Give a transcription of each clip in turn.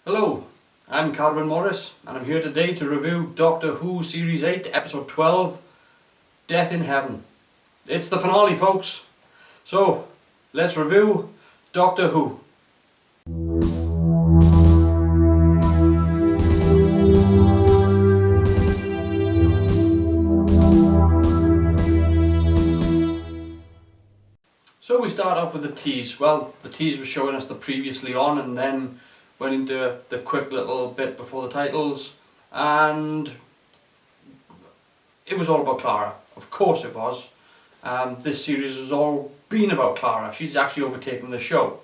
Hello, I'm Carwyn Morris and I'm here today to review Doctor Who Series 8, Episode 12, Death in Heaven. It's the finale, folks. So, let's review Doctor Who. So we start off with the tease. Well, the tease was showing us the previously on and then went into the quick little bit before the titles, and it was all about Clara. Of course it was. This series has all been about Clara. She's actually overtaken the show.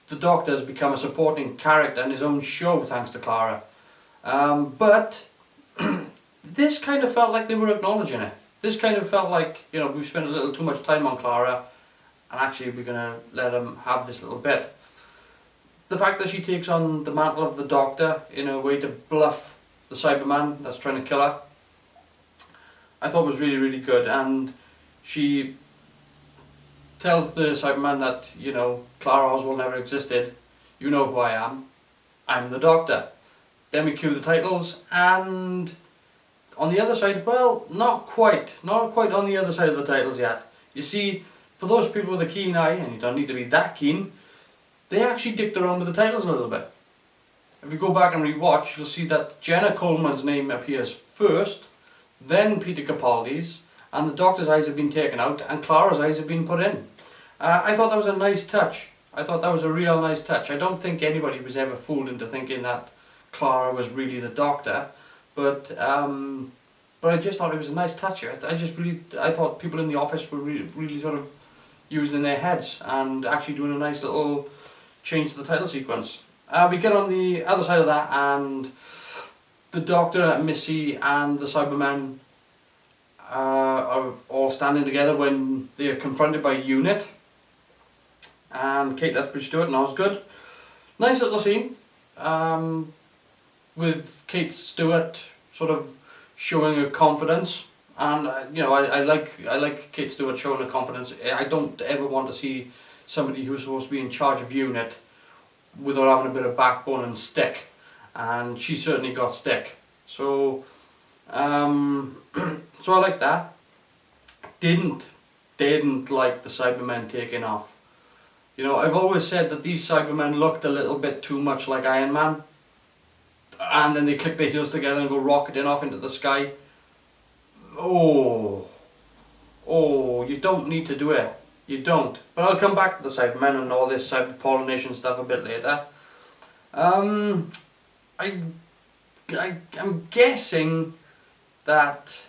The Doctor has become a supporting character in his own show thanks to Clara. But this kind of felt like they were acknowledging it. This kind of felt like, we've spent a little too much time on Clara and actually we're going to let him have this little bit. The fact that she takes on the mantle of the Doctor in a way to bluff the Cyberman that's trying to kill her, I thought was really, really good. And she tells the Cyberman that, Clara Oswald never existed. You know who I am. I'm the Doctor. Then we cue the titles, and on the other side, well, not quite on the other side of the titles yet. You see, for those people with a keen eye, and you don't need to be that keen, they actually dicked around with the titles a little bit. If you go back and re-watch, you'll see that Jenna Coleman's name appears first, then Peter Capaldi's, and the Doctor's eyes have been taken out, and Clara's eyes have been put in. I thought that was a nice touch. I thought that was a real nice touch. I don't think anybody was ever fooled into thinking that Clara was really the Doctor, but I just thought it was a nice touch here. I thought people in the office were really sort of using in their heads and actually doing a nice little change to the title sequence. We get on the other side of that, and the Doctor, Missy and the Cybermen are all standing together when they are confronted by UNIT and Kate Lethbridge Stewart and Osgood. Nice little scene with Kate Stewart sort of showing her confidence, and I like Kate Stewart showing her confidence. I don't ever want to see somebody who's supposed to be in charge of UNIT without having a bit of backbone and stick, and she certainly got stick. So so I like that. Didn't like the Cybermen taking off. I've always said that these Cybermen looked a little bit too much like Iron Man, and then they click their heels together and go rocketing off into the sky. Oh, you don't need to do it. You don't. But I'll come back to the Cybermen and all this cyber pollination stuff a bit later. I'm guessing that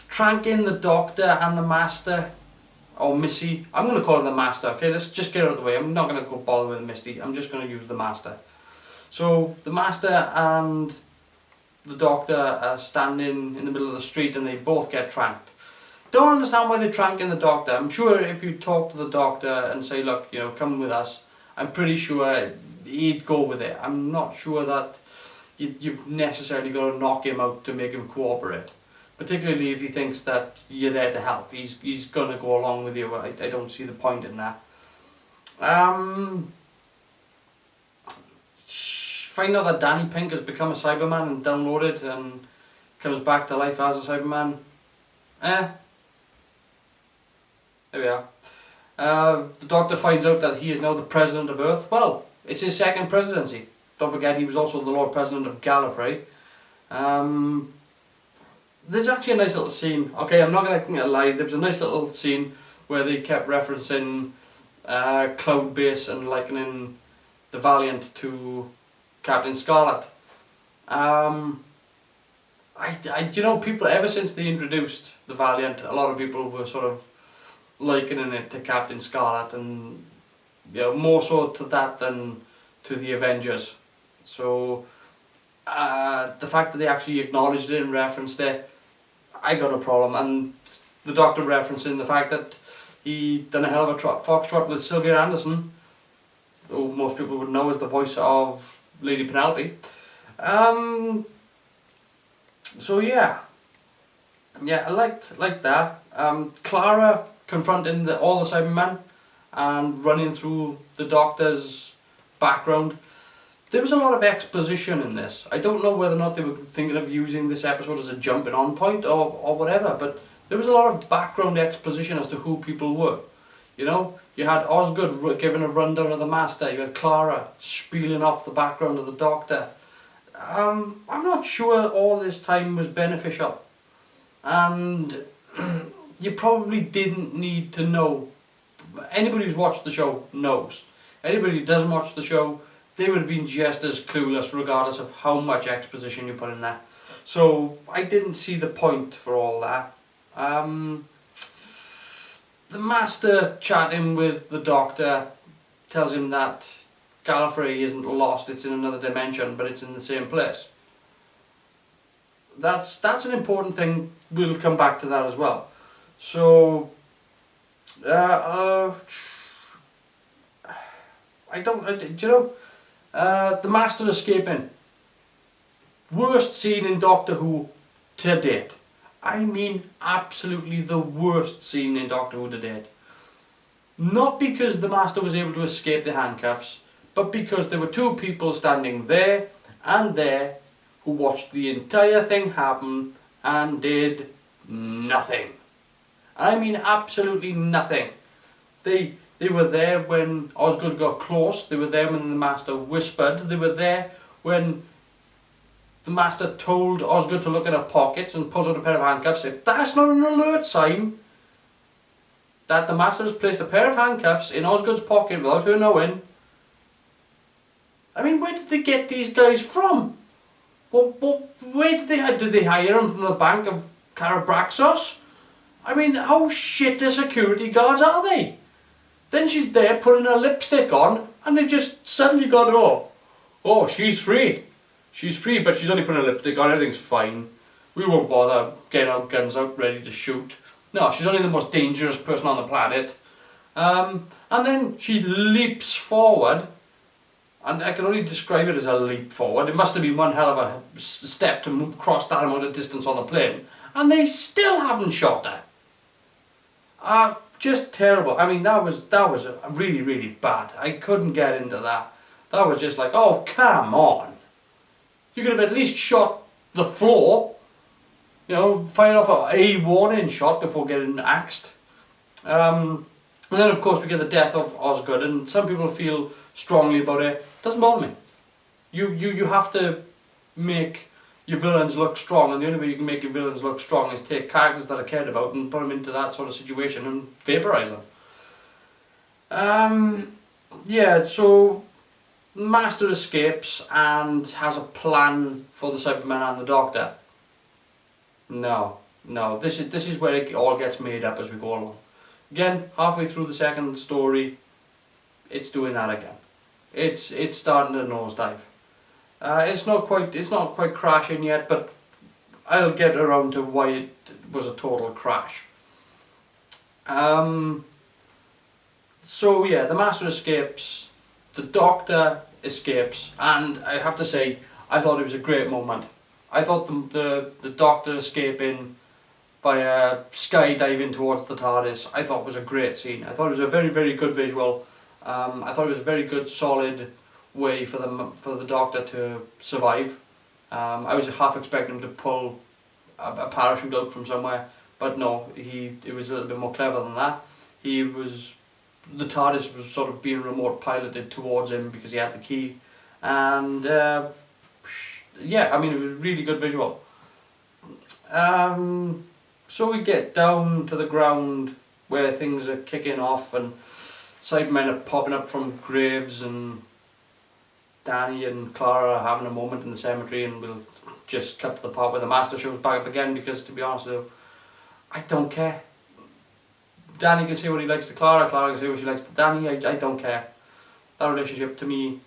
Trankin, the Doctor and the Master, or Missy. I'm going to call her the Master, okay? Let's just get her out of the way. I'm not going to go bother with Misty. I'm just going to use the Master. So the Master and the Doctor are standing in the middle of the street and they both get tranked. Don't understand why they're tranking the Doctor. I'm sure if you talk to the Doctor and say, look, come with us, I'm pretty sure he'd go with it. I'm not sure that you've necessarily got to knock him out to make him cooperate. Particularly if he thinks that you're there to help. He's going to go along with you. I don't see the point in that. Find out that Danny Pink has become a Cyberman and downloaded and comes back to life as a Cyberman. There we are. The Doctor finds out that he is now the President of Earth. Well, it's his second presidency. Don't forget, he was also the Lord President of Gallifrey. There's actually a nice little scene. Okay, I'm not going to lie. There was a nice little scene where they kept referencing Cloud Base and likening the Valiant to Captain Scarlet. People, ever since they introduced the Valiant, a lot of people were sort of likening it to Captain Scarlet, and more so to that than to the Avengers. So the fact that they actually acknowledged it and referenced it, I got no problem. And the Doctor referencing the fact that he done a hell of a foxtrot with Sylvia Anderson, who most people would know as the voice of Lady Penelope. So yeah, I liked that. Clara confronting all the Cybermen and running through the Doctor's background. There was a lot of exposition in this. I don't know whether or not they were thinking of using this episode as a jumping on point or whatever, but there was a lot of background exposition as to who people were. You know, you had Osgood giving a rundown of the Master, you had Clara spieling off the background of the Doctor. I'm not sure all this time was beneficial, and you probably didn't need to know. Anybody who's watched the show knows. Anybody who doesn't watch the show, they would have been just as clueless regardless of how much exposition you put in there. So I didn't see the point for all that. The Master chatting with the Doctor tells him that Gallifrey isn't lost, it's in another dimension, but it's in the same place. That's an important thing. We'll come back to that as well. So the Master escaping. Worst scene in Doctor Who to date. I mean, absolutely the worst scene in Doctor Who to date. Not because the Master was able to escape the handcuffs, but because there were two people standing there and there who watched the entire thing happen and did nothing. I mean absolutely nothing. They were there when Osgood got close, they were there when the Master whispered, they were there when the Master told Osgood to look in her pockets and pulls out a pair of handcuffs. If that's not an alert sign that the Master has placed a pair of handcuffs in Osgood's pocket without her knowing, I mean, where did they get these guys from? Where did they hire them from the bank of Carabraxos? I mean, how shit the security guards are they? Then she's there putting her lipstick on and they just suddenly got, oh, she's free. She's free, but she's only putting her lipstick on, everything's fine. We won't bother getting our guns out ready to shoot. No, she's only the most dangerous person on the planet. And then she leaps forward, and I can only describe it as a leap forward. It must have been one hell of a step to move, cross that amount of distance on the plane. And they still haven't shot her. Just terrible. I mean, that was really, really bad. I couldn't get into that. That was just like, oh, come on. You could have at least shot the floor. You know, fired off a warning shot before getting axed. And then of course we get the death of Osgood, and some people feel strongly about it. Doesn't bother me. You have to make your villains look strong, and the only way you can make your villains look strong is take characters that are cared about and put them into that sort of situation and vaporize them. Yeah, so Master escapes and has a plan for the Cybermen and the Doctor. No, this is where it all gets made up as we go along. Again, halfway through the second story, it's doing that again. It's starting to nosedive. It's not quite crashing yet, but I'll get around to why it was a total crash. So yeah, the Master escapes, the Doctor escapes, and I have to say, I thought it was a great moment. I thought the Doctor escaping via skydiving towards the TARDIS, I thought was a great scene. I thought it was a very, very good visual. I thought it was a very good, solid way for the Doctor to survive. I was half expecting him to pull a parachute out from somewhere, but no, it was a little bit more clever than that. The TARDIS was sort of being remote piloted towards him because he had the key, and yeah, I mean, it was a really good visual. So we get down to the ground where things are kicking off and Cybermen are popping up from graves, and Danny and Clara are having a moment in the cemetery, and we'll just cut to the part where the Master shows back up again, because to be honest with you, I don't care. Danny can say what he likes to Clara, Clara can say what she likes to Danny, I don't care. That relationship to me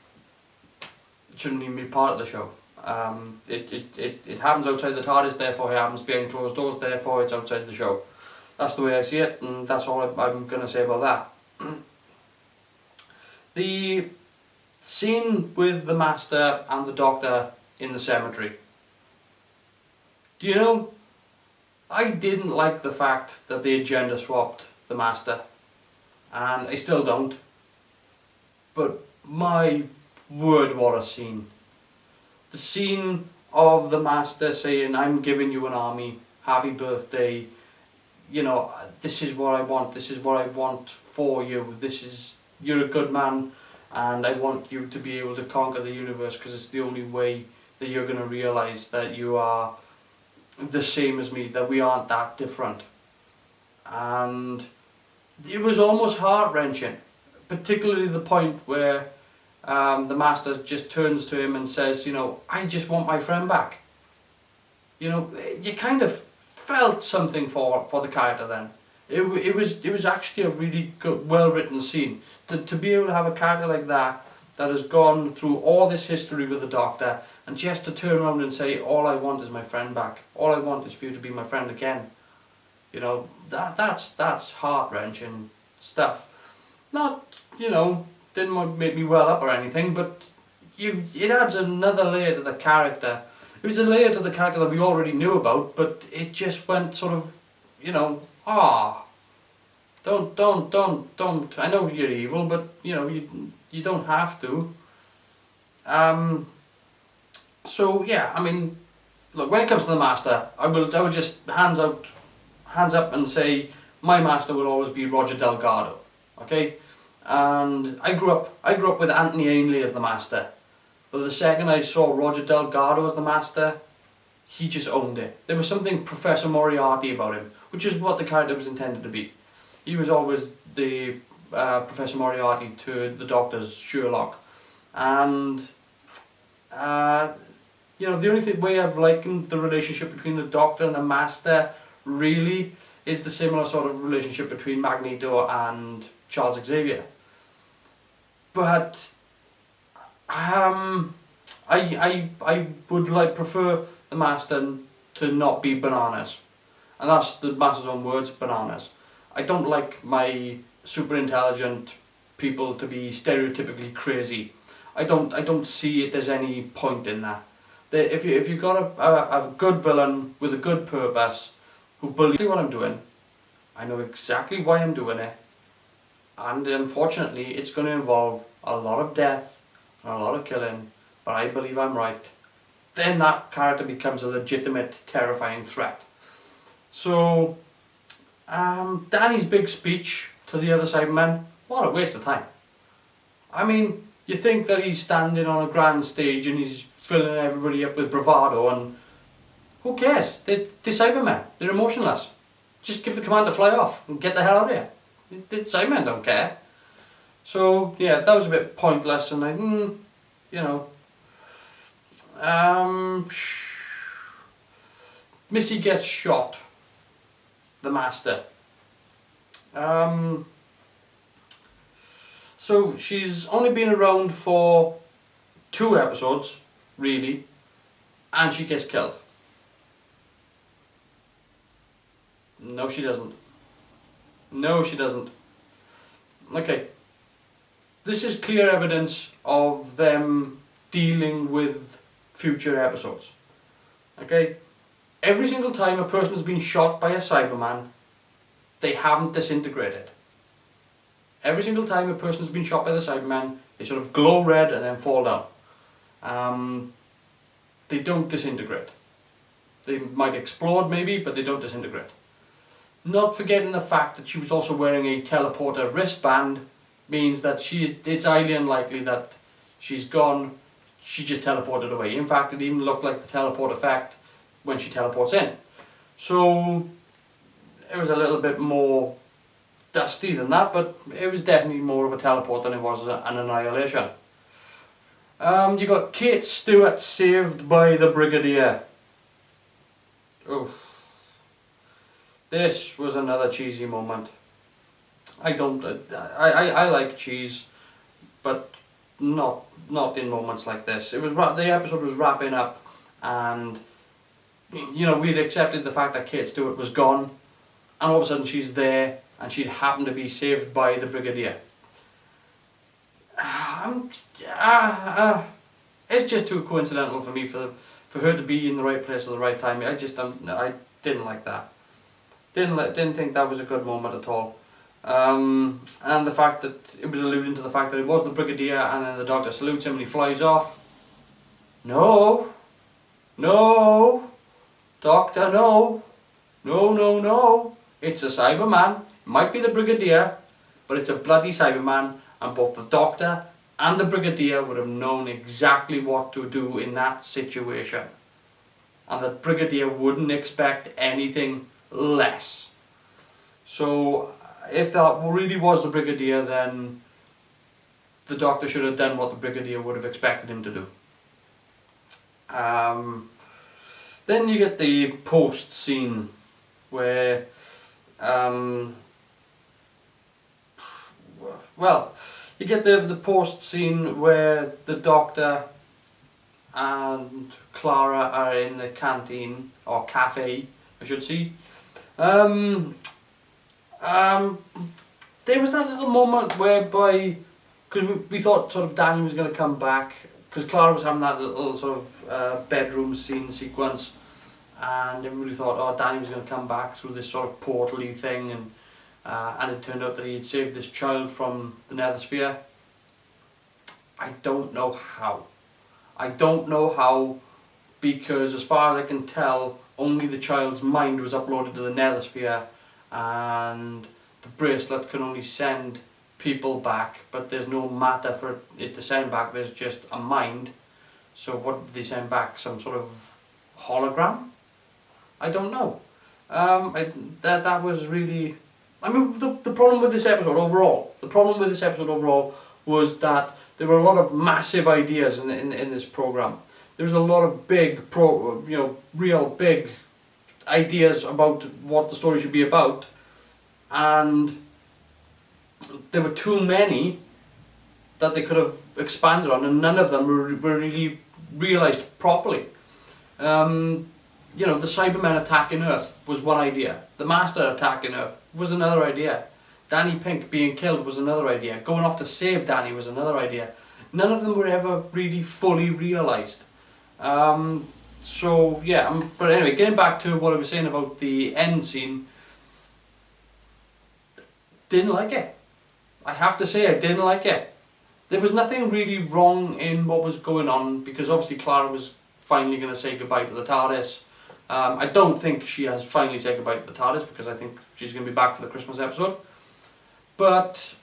shouldn't even be part of the show. It happens outside the TARDIS, therefore it happens behind closed doors, therefore it's outside the show. That's the way I see it, and that's all I'm going to say about that. The scene with the Master and the Doctor in the cemetery. Do you know, I didn't like the fact that they gender swapped the Master. and I still don't. But my word, what a scene. The scene of the Master saying, I'm giving you an army, happy birthday, you know, this is what I want, this is what I want for you, you're a good man, and I want you to be able to conquer the universe, because it's the only way that you're going to realise that you are the same as me, that we aren't that different. And it was almost heart-wrenching, particularly the point where the Master just turns to him and says, you know, I just want my friend back. You know, you kind of felt something for the character then. It was actually a really good, well-written scene. To be able to have a character like that has gone through all this history with the Doctor, and just to turn around and say, all I want is my friend back. All I want is for you to be my friend again. You know, that's heart-wrenching stuff. Not, you know, didn't make me well up or anything, but it adds another layer to the character. It was a layer to the character that we already knew about, but it just went sort of, you know, don't. I know you're evil, but you know, you don't have to. So yeah, I mean, look, when it comes to the Master, I will just hands up and say my Master will always be Roger Delgado. Okay, and I grew up with Anthony Ainley as the Master, but the second I saw Roger Delgado as the Master, he just owned it. There was something Professor Moriarty about him, which is what the character was intended to be. He was always the Professor Moriarty to the Doctor's Sherlock, and you know, the only way I've likened the relationship between the Doctor and the Master really is the similar sort of relationship between Magneto and Charles Xavier. But I would prefer the Master to not be bananas, and that's the Master's own words, bananas. I don't like my super intelligent people to be stereotypically crazy. I don't see it there's any point in that. If you've got a good villain with a good purpose, who believes what I'm doing, I know exactly why I'm doing it, and unfortunately it's going to involve a lot of death and a lot of killing, but I believe I'm right, then that character becomes a legitimate, terrifying threat. So, Danny's big speech to the other Cybermen, what a waste of time. I mean, you think that he's standing on a grand stage and he's filling everybody up with bravado, and who cares? They're Cybermen, they're emotionless. Just give the command to fly off and get the hell out of here. The Cybermen don't care. So, yeah, that was a bit pointless, and you know, Missy gets shot, the Master. So she's only been around for 2 episodes, really, and she gets killed. No, she doesn't. No, she doesn't. Okay. This is clear evidence of them dealing with future episodes. Okay? Every single time a person has been shot by a Cyberman, they haven't disintegrated. Every single time a person has been shot by the Cyberman, they sort of glow red and then fall down. They don't disintegrate. They might explode maybe, but they don't disintegrate. Not forgetting the fact that she was also wearing a teleporter wristband means that it's highly unlikely that she's gone, she just teleported away. In fact, it even looked like the teleport effect when she teleports in. So it was a little bit more dusty than that, but it was definitely more of a teleport than it was an annihilation. You got Kate Stewart saved by the Brigadier. Oof. This was another cheesy moment. I like cheese, but not in moments like this. It was the episode was wrapping up, and you know, we'd accepted the fact that Kate Stewart was gone, and all of a sudden she's there, and she'd happened to be saved by the Brigadier. It's just too coincidental for me for her to be in the right place at the right time. I didn't like that. Didn't think that was a good moment at all. And the fact that it was alluding to the fact that it was the Brigadier, and then the Doctor salutes him and he flies off. No, no, Doctor, no, no, no, no. It's a Cyberman. It might be the Brigadier, but it's a bloody Cyberman, and both the Doctor and the Brigadier would have known exactly what to do in that situation. And the Brigadier wouldn't expect anything less. So if that really was the Brigadier, then the Doctor should have done what the Brigadier would have expected him to do. Then you get the post scene where, you get the post scene where the Doctor and Clara are in the canteen, or cafe, I should say. There was that little moment whereby, because we thought sort of Danny was going to come back, because Clara was having that little sort of bedroom scene sequence, and everybody thought, oh, Danny was going to come back through this sort of portal-y thing, and it turned out that he had saved this child from the Nethersphere. I don't know how. I don't know how, because as far as I can tell, only the child's mind was uploaded to the Nethersphere, and the bracelet can only send people back, but there's no matter for it to send back, there's just a mind. So what did they send back? Some sort of hologram? I don't know. That was really... I mean, the problem with this episode overall, was that there were a lot of massive ideas in this program. There was a lot of big, real big ideas about what the story should be about, and there were too many that they could have expanded on, and none of them were really realised properly. The Cybermen attacking Earth was one idea. The Master attacking Earth was another idea. Danny Pink being killed was another idea. Going off to save Danny was another idea. None of them were ever really fully realised. So yeah, but anyway, getting back to what I was saying about the end scene, didn't like it. I have to say, I didn't like it. There was nothing really wrong in what was going on, because obviously Clara was finally going to say goodbye to the TARDIS. I don't think she has finally said goodbye to the TARDIS, because I think she's going to be back for the Christmas episode. But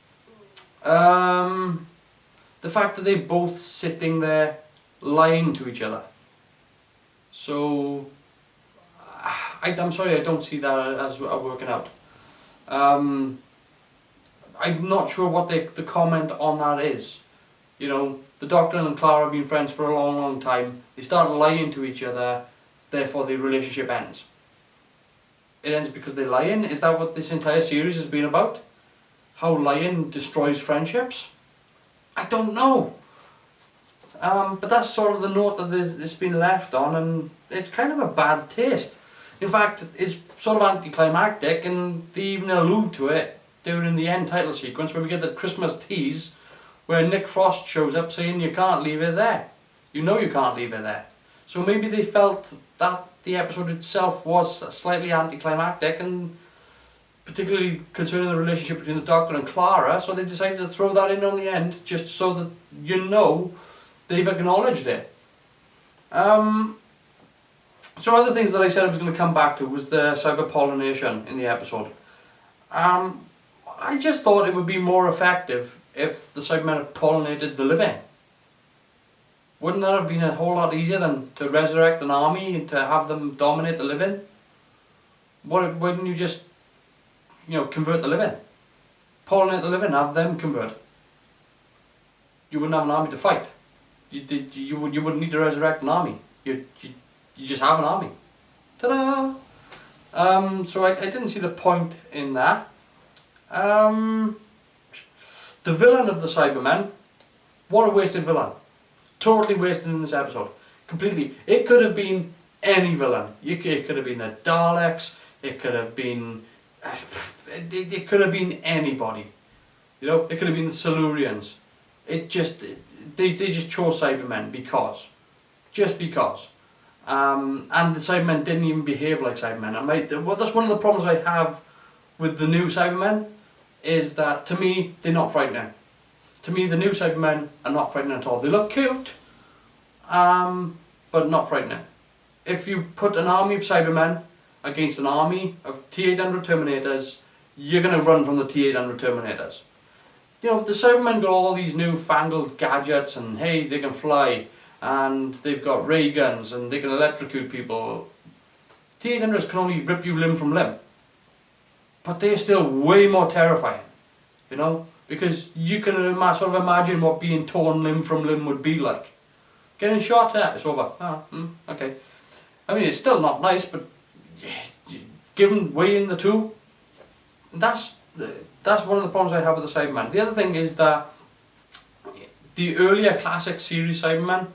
the fact that they're both sitting there lying to each other. So I'm sorry, I don't see that as working out. I'm not sure what the comment on that is. The Doctor and Clara have been friends for a long, long time. They start lying to each other, therefore the relationship ends. It ends because they're lying? Is that what this entire series has been about? How lying destroys friendships? I don't know. But that's sort of the note that it's been left on, and it's kind of a bad taste. In fact, it's sort of anticlimactic, and they even allude to it during the end title sequence, where we get the Christmas tease where Nick Frost shows up saying you can't leave it there. You know you can't leave it there. So maybe they felt that the episode itself was slightly anticlimactic, and particularly concerning the relationship between the Doctor and Clara, so they decided to throw that in on the end, just so that they've acknowledged it. So other things that I said I was going to come back to was the cyber-pollination in the episode. I just thought it would be more effective if the Cybermen had pollinated the living. Wouldn't that have been a whole lot easier than to resurrect an army and to have them dominate the living? Wouldn't you just, convert the living? Pollinate the living, have them convert. You wouldn't have an army to fight. You wouldn't need to resurrect an army. You just have an army. Ta-da! So I didn't see the point in that. The villain of the Cybermen, what a wasted villain. Totally wasted in this episode. Completely. It could have been any villain. It could have been the Daleks. It could have been... It could have been anybody. It could have been the Silurians. They just chose Cybermen because. Just because. And the Cybermen didn't even behave like Cybermen. That's one of the problems I have with the new Cybermen, is that to me they're not frightening. To me, the new Cybermen are not frightening at all. They look cute, but not frightening. If you put an army of Cybermen against an army of T-800 Terminators, you're going to run from the T-800 Terminators. You know, the Cybermen got all these newfangled gadgets, and hey, they can fly, and they've got ray guns, and they can electrocute people. T-800s can only rip you limb from limb. But they're still way more terrifying, you know? Because you can sort of imagine what being torn limb from limb would be like. Getting shot, yeah, it's over. Okay. I mean, it's still not nice, but given weighing the two, that's one of the problems I have with the Cybermen. The other thing is that the earlier classic series Cybermen,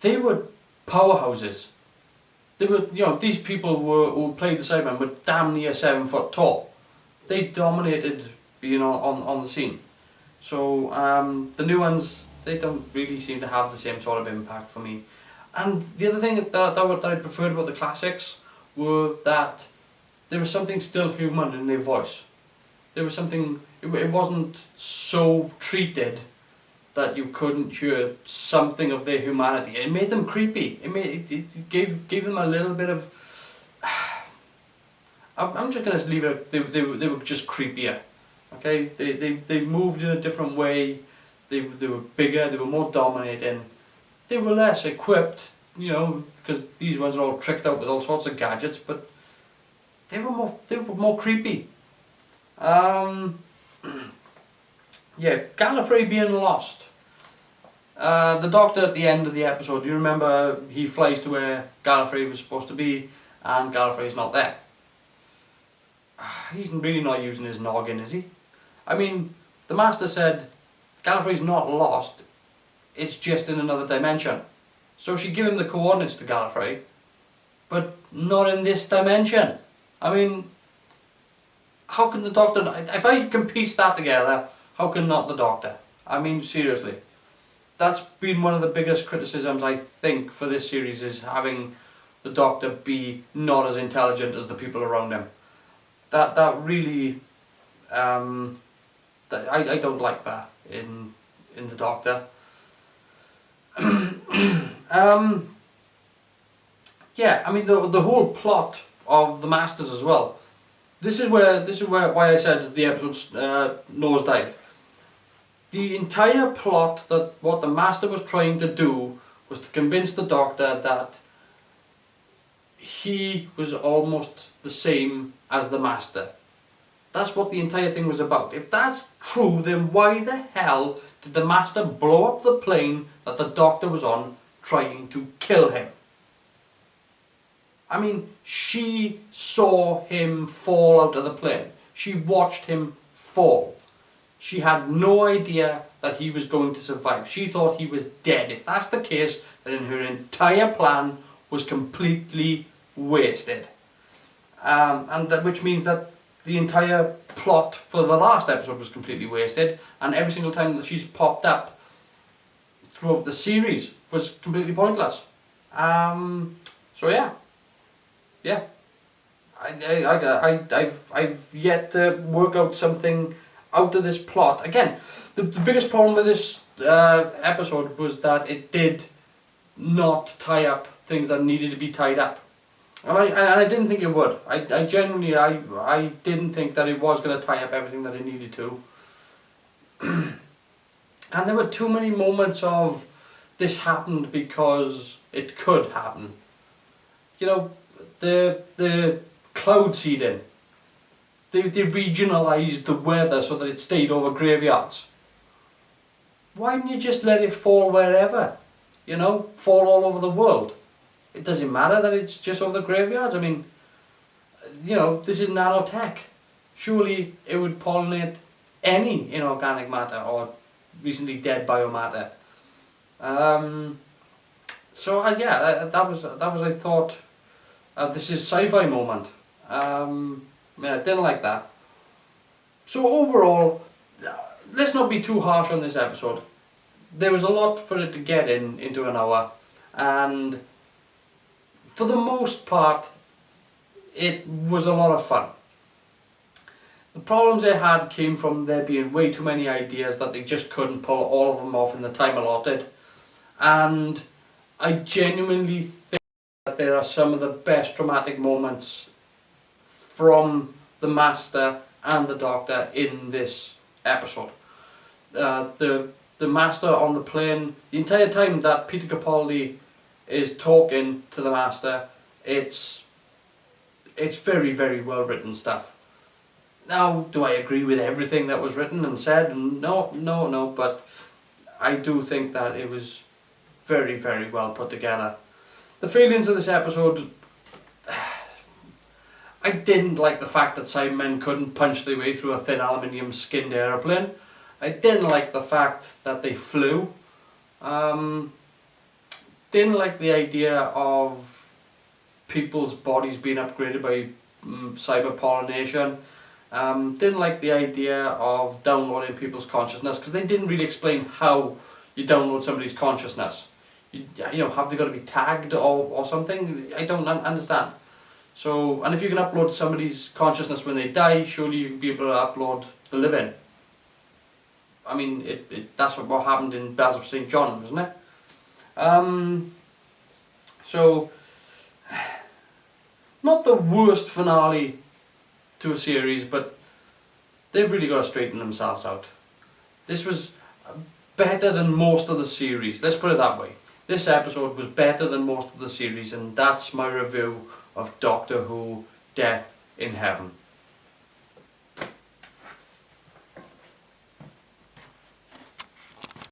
they were powerhouses. They were, you know, these people who played the Cybermen were damn near 7 foot tall. They dominated, you know, on the scene. So the new ones, they don't really seem to have the same sort of impact for me. And the other thing that I preferred about the classics were that there was something still human in their voice. There was something, it wasn't so treated that you couldn't hear something of their humanity. It made them creepy. It gave them a little bit of... I'm just going to leave it, they were just creepier. Okay, they moved in a different way. They were bigger, they were more dominating. They were less equipped, you know, because these ones are all tricked out with all sorts of gadgets, but they were more creepy. Yeah, Gallifrey being lost. The Doctor at the end of the episode, you remember he flies to where Gallifrey was supposed to be, and Gallifrey's not there. He's really not using his noggin, is he? I mean, the Master said Gallifrey's not lost, it's just in another dimension. So she gave him the coordinates to Gallifrey, but not in this dimension. I mean, how can the Doctor... If I can piece that together, how can not the Doctor? I mean, seriously. That's been one of the biggest criticisms, I think, for this series, is having the Doctor be not as intelligent as the people around him. That really... I don't like that in the Doctor. Yeah, I mean the whole plot of the Masters as well. This is why I said the episode nosedived. The entire plot, that what the Master was trying to do was to convince the Doctor that he was almost the same as the Master. That's what the entire thing was about. If that's true, then why the hell did the Master blow up the plane that the Doctor was on, trying to kill him? I mean, she saw him fall out of the plane. She watched him fall. She had no idea that he was going to survive. She thought he was dead. If that's the case, then her entire plan was completely wasted. Which means that the entire plot for the last episode was completely wasted, and every single time that she's popped up throughout the series was completely pointless. So yeah, I've yet to work out something out of this plot. Again, the biggest problem with this episode was that it did not tie up things that needed to be tied up. And I didn't think it would. I genuinely didn't think that it was going to tie up everything that it needed to. And there were too many moments of this happened because it could happen. You know, the cloud seeding. They regionalised the weather so that it stayed over graveyards. Why didn't you just let it fall wherever? You know, fall all over the world. It doesn't matter that it's just over the graveyards. I mean, you know, this is nanotech. Surely it would pollinate any inorganic matter or recently dead biomatter. So yeah, that was I thought, this is sci-fi moment. Yeah, I didn't like that. So overall, let's not be too harsh on this episode. There was a lot for it to get into an hour, and for the most part, it was a lot of fun. The problems they had came from there being way too many ideas that they just couldn't pull all of them off in the time allotted. And I genuinely think that there are some of the best dramatic moments from the Master and the Doctor in this episode. The Master on the plane, the entire time that Peter Capaldi is talking to the Master, it's very, very well written stuff. Now, do I agree with everything that was written and said? No, but I do think that it was very, very well put together. The feelings of this episode, I didn't like the fact that Cybermen couldn't punch their way through a thin aluminium skinned aeroplane. I didn't like the fact that they flew. Didn't like the idea of people's bodies being upgraded by cyber pollination. Didn't like the idea of downloading people's consciousness, because they didn't really explain how you download somebody's consciousness. You know, have they got to be tagged or something? I don't understand. So, and if you can upload somebody's consciousness when they die, surely you can be able to upload the living. I mean, that's what happened in Bells of St. John, wasn't it? So, not the worst finale to a series, but they've really got to straighten themselves out. This was better than most of the series, let's put it that way. This episode was better than most of the series, and that's my review of Doctor Who: Death in Heaven.